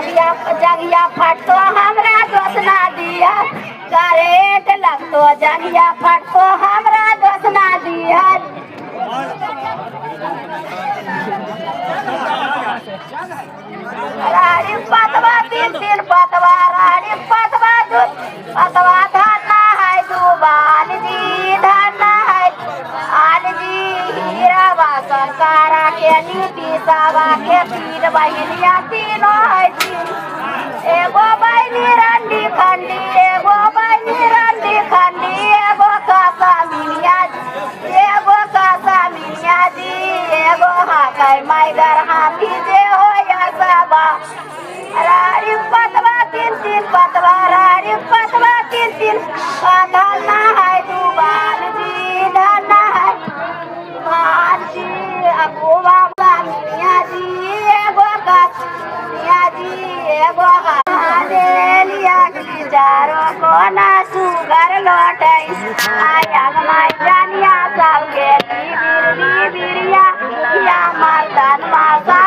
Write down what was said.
जंगिया फटतो हमरा दोष ना दिया करेंट लगतो जंगिया फटतो हमरा दोष ना दिया राड़ी पतवा तीन तीन पतवा राड़ी पतवा दूध पतवा धरना है दुबाल जी धरना है आल जी हीरा बासन कारा के नीति सावा के तीन बहनिया तीनों है एगो बहनी रंडी खंडी एगो बहनी रंडी खंडी एगो कासा मिनिया जी एगो हाकै माइगर हाथी जे हो या सबा राड़ी पतवा तीन तीन पतवा राड़ी पतवा तीन तीन धरना है दुबाल जी धरना है मान जी अगुआ मिनिया जी एगो मिनिया जी एगो हालेलिया चारों को ना सुगर लौटे आया माई जानिया सब के बिरिया या मर्दन मासा